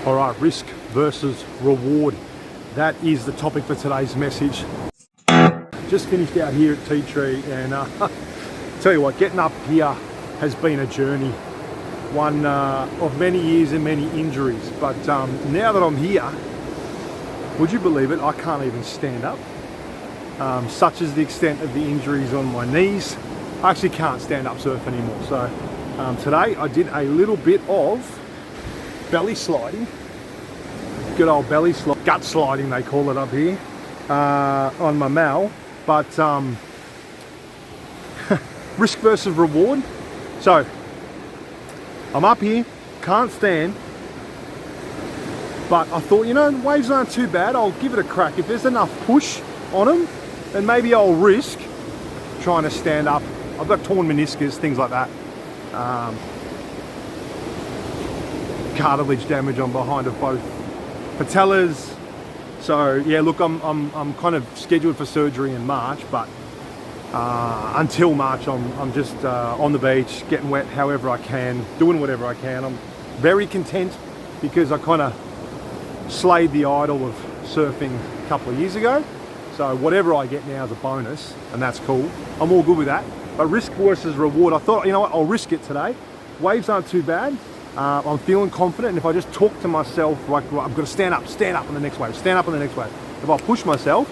All right, risk versus reward. That is the topic for today's message. Just finished out here at Tea Tree, and tell you what, getting up here has been a journey, one of many years and many injuries. But now that I'm here, would you believe it, I can't even stand up. Such is the extent of the injuries on my knees. I actually can't stand up surf anymore. So today I did a little bit of belly sliding, good old belly slide, gut sliding they call it up here, on my mal. But risk versus reward. So I'm up here, can't stand, but I thought, you know, waves aren't too bad, I'll give it a crack. If there's enough push on them, then maybe I'll risk trying to stand up. I've got torn meniscus, things like that. Cartilage damage on behind of both patellas. So yeah, look, I'm kind of scheduled for surgery in March, but until March I'm just on the beach, getting wet however I can, doing whatever I can. I'm very content because I kind of slayed the idol of surfing a couple of years ago. So whatever I get now is a bonus, and that's cool. I'm all good with that. But risk versus reward, I thought, you know what, I'll risk it today. Waves aren't too bad. I'm feeling confident, and if I just talk to myself, like, right, I've got to stand up on the next wave, stand up on the next wave. If I push myself,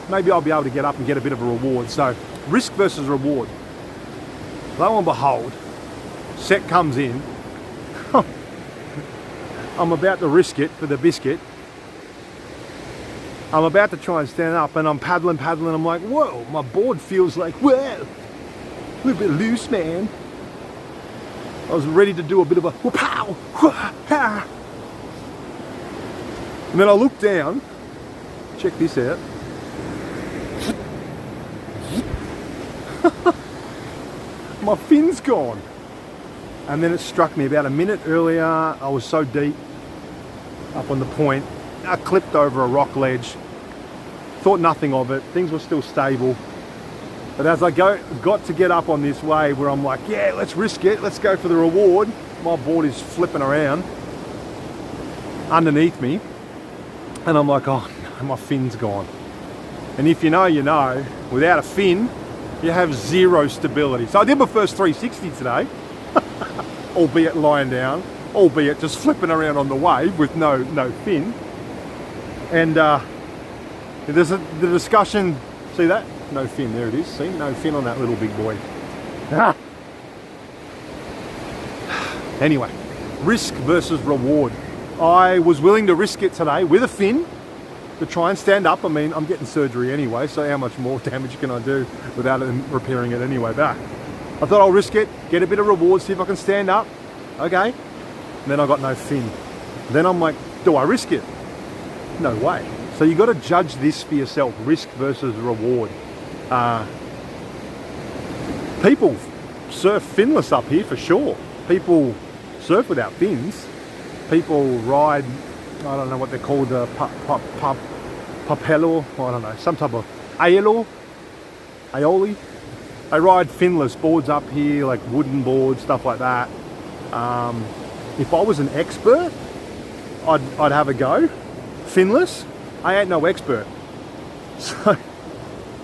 maybe I'll be able to get up and get a bit of a reward. So risk versus reward. Lo and behold, set comes in. I'm about to risk it for the biscuit. I'm about to try and stand up, and I'm paddling. I'm like, whoa, my board feels like, whoa, a little bit loose, man. I was ready to do a bit of a whoop-pow, whoop-pow. And then I looked down, check this out. My fin's gone. And then it struck me about a minute earlier. I was so deep up on the point. I clipped over a rock ledge. Thought nothing of it. Things were still stable. But as I got to get up on this wave where I'm like, yeah, let's risk it. Let's go for the reward. My board is flipping around underneath me. And I'm like, oh, no, my fin's gone. And if you know, you know, without a fin, you have zero stability. So I did my first 360 today, albeit lying down, albeit just flipping around on the wave with no fin. And there's the discussion, see that? No fin, there it is. See, no fin on that little big boy. Anyway, risk versus reward. I was willing to risk it today with a fin to try and stand up. I mean, I'm getting surgery anyway, so how much more damage can I do without repairing it anyway back? I thought I'll risk it, get a bit of reward, see if I can stand up. Okay. And then I got no fin. Then I'm like, do I risk it? No way. So you got to judge this for yourself, risk versus reward. People surf finless up here for sure. People surf without fins. People ride, I don't know what they're called, papello, I don't know, some type of aioli. They ride finless boards up here, like wooden boards, stuff like that. If I was an expert, I'd have a go. Finless, I ain't no expert. So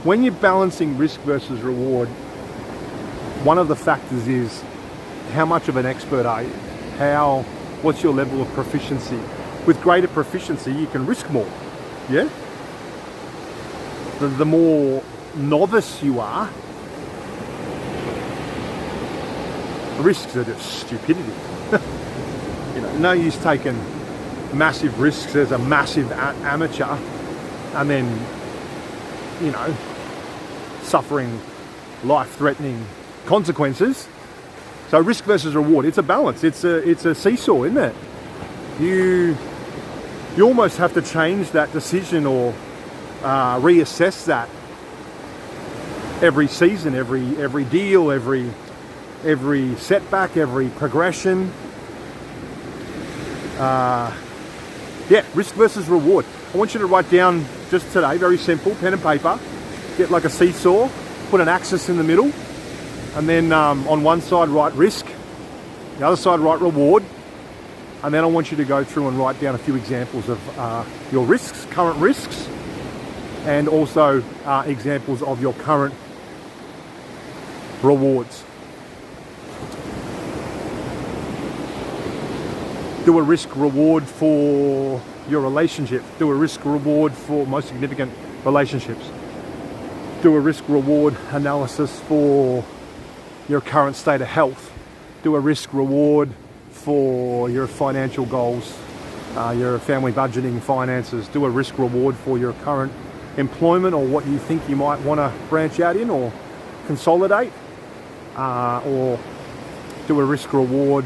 when you're balancing risk versus reward, one of the factors is how much of an expert are you? What's your level of proficiency? With greater proficiency, you can risk more. Yeah? The more novice you are, the risks are just stupidity. You know, no use taking massive risks as a massive amateur and then, you know, suffering life-threatening consequences. So risk versus reward, it's a balance. It's a seesaw, isn't it? You almost have to change that decision or reassess that every season, every deal, every setback, every progression. Yeah, risk versus reward. I want you to write down just today, very simple, pen and paper, get like a seesaw, put an axis in the middle, and then on one side write risk, the other side write reward, And then I want you to go through and write down a few examples of your risks, current risks, and also examples of your current rewards. Do a risk reward for your relationship. Do a risk reward for most significant relationships. Do a risk reward analysis for your current state of health. Do a risk reward for your financial goals, your family budgeting, finances. Do a risk reward for your current employment or what you think you might want to branch out in or consolidate, or do a risk reward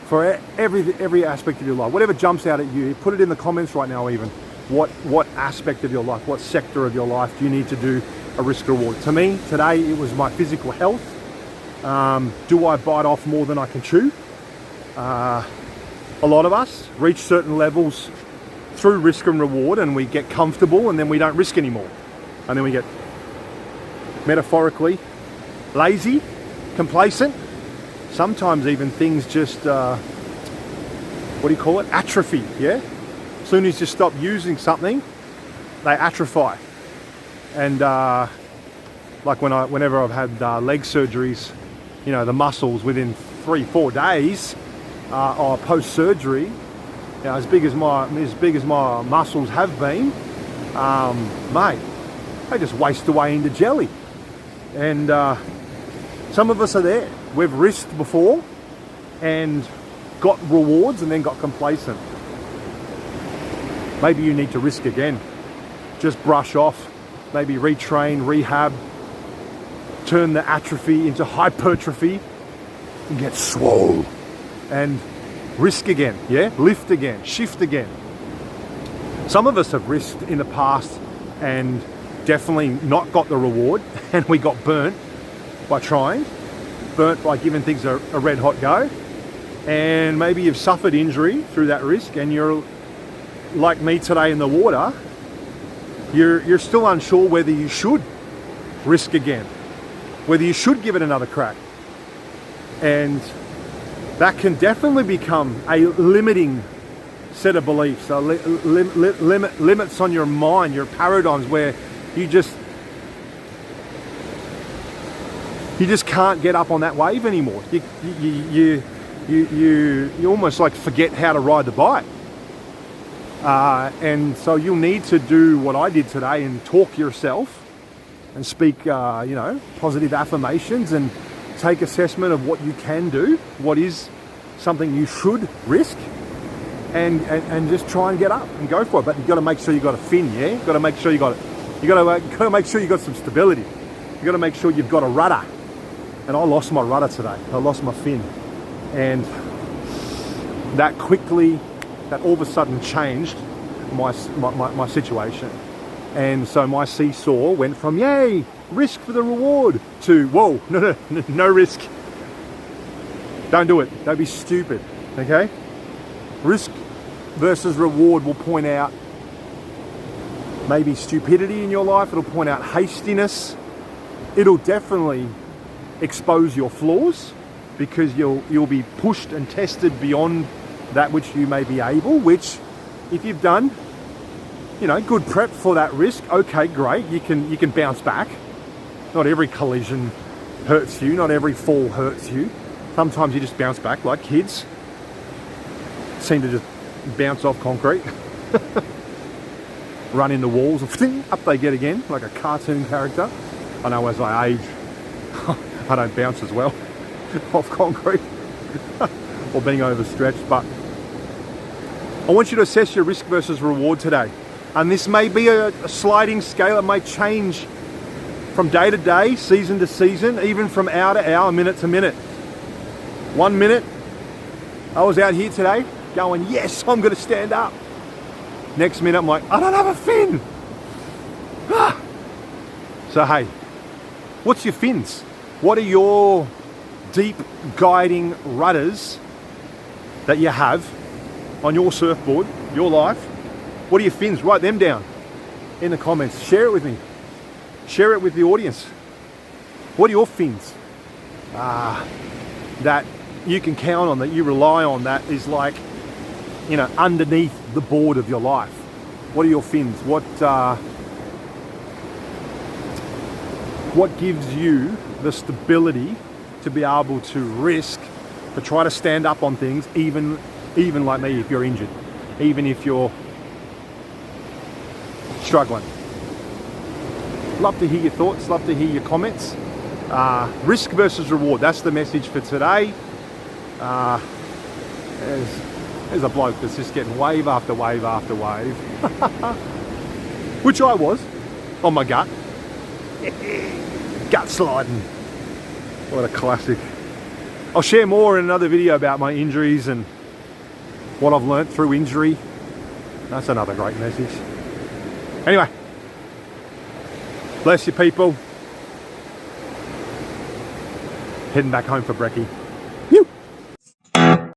for every aspect of your life. Whatever jumps out at you, put it in the comments right now. Even what aspect of your life, what sector of your life do you need to do a risk reward? To me today it was my physical health. Do I bite off more than I can chew? A lot of us reach certain levels through risk and reward, and we get comfortable, and then we don't risk anymore, and then we get metaphorically lazy, complacent. Sometimes even things just atrophy. Yeah, as soon as you stop using something, they atrophy. And like whenever I've had leg surgeries, you know, the muscles within 3-4 days or post surgery, you know, as big as my muscles have been, mate, they just waste away into jelly. And some of us are there. We've risked before and got rewards and then got complacent. Maybe you need to risk again. Just brush off, maybe retrain, rehab, turn the atrophy into hypertrophy and get swole and risk again, yeah? Lift again, shift again. Some of us have risked in the past and definitely not got the reward, and we got burnt by trying, burnt by giving things a red hot go, and maybe you've suffered injury through that risk, and you're like me today in the water, you're still unsure whether you should risk again, whether you should give it another crack. And that can definitely become a limiting set of beliefs, so limits on your mind, your paradigms, where you just can't get up on that wave anymore. You almost like forget how to ride the bike. And so you'll need to do what I did today and talk yourself and speak, positive affirmations and take assessment of what you can do, what is something you should risk, and just try and get up and go for it. But you've got to make sure you've got a fin, yeah? You've got to make sure you got to make sure you've got some stability. You've got to make sure you've got a rudder. And I lost my rudder today. I lost my fin. And that all of a sudden changed my situation. And so my seesaw went from, yay, risk for the reward, to, whoa, no risk. Don't do it. Don't be stupid, okay? Risk versus reward will point out maybe stupidity in your life. It'll point out hastiness. It'll definitely expose your flaws, because you'll be pushed and tested beyond that which you may be able, which if you've done, good prep for that risk, okay, great, you can bounce back. Not every collision hurts you, not every fall hurts you. Sometimes you just bounce back, like kids seem to just bounce off concrete, run into walls, and up they get again, like a cartoon character. I know as I age, I don't bounce as well off concrete or being overstretched, but I want you to assess your risk versus reward today. And this may be a sliding scale. It may change from day to day, season to season, even from hour to hour, minute to minute. 1 minute, I was out here today going, yes, I'm going to stand up. Next minute, I'm like, I don't have a fin. So hey, what's your fins? What are your deep guiding rudders that you have on your surfboard, your life? What are your fins? Write them down in the comments. Share it with me. Share it with the audience. What are your fins that you can count on, that you rely on, that is like you know, underneath the board of your life? What are your fins? What gives you the stability to be able to risk, to try to stand up on things, even like me, if you're injured, even if you're struggling? Love to hear your thoughts, love to hear your comments. Risk versus reward, that's the message for today. There's a bloke that's just getting wave after wave after wave. Which I was, on my gut. Gut sliding. What a classic. I'll share more in another video about my injuries and what I've learnt through injury. That's another great message. Anyway, bless you people. Heading back home for brekkie.